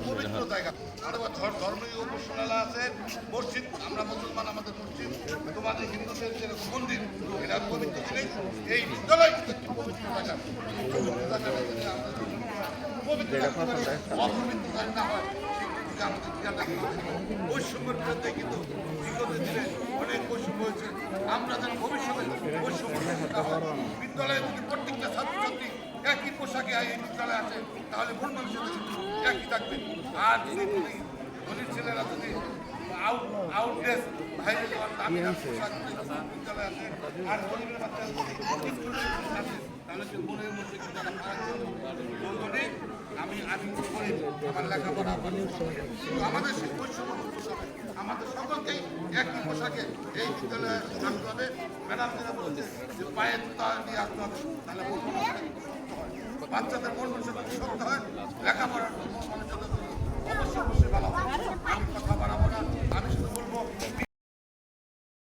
পবিত্র জায়গা। ধর্মীয় উপাসনালয় আছে, মসজিদ, আমরা মুসলমান, আমাদের মসজিদ, তোমাদের হিন্দুদের যেরকম মন্দির, এটা পবিত্র জিনিস। এই বিদ্যালয় একটি পবিত্র জায়গা, অপবিত্র না হয় আমাদের খেয়াল রাখতে হবে। বৈষম্যের বিরুদ্ধে কিন্তু বিগত দিনে অনেক বৈষম্য হয়েছে। আমরা যেন ভবিষ্যতে বৈষম্য বিদ্যালয়ে যদি প্রত্যেকটা ছাত্রছাত্রী একই পোশাকে এই বিদ্যালয়ে আছে, তাহলে মূল মানুষের একই থাকবে। আর যদি ধনীর ছেলেরা যদি আউটড্রেস বাইরে যাওয়ার দামি পোশাক বিদ্যালয়ে আছে, আর গরিবের বাচ্চা আছে, তাহলে মনের মধ্যে কিন্তু একটা ফারাক থাকবে। আমি গরিব, আমার লেখাপড়া, আমাদের সেই বৈষম্য আমাদের সকলকেই একই পোশাকে এই বিদ্যালয়ে আসতে হবে। ম্যাডাম যেটা বলছে যে পায়ের জুতা নিয়ে আসতে হবে, তাহলে বাচ্চাদের মন শক্ত হয়, লেখাপড়ার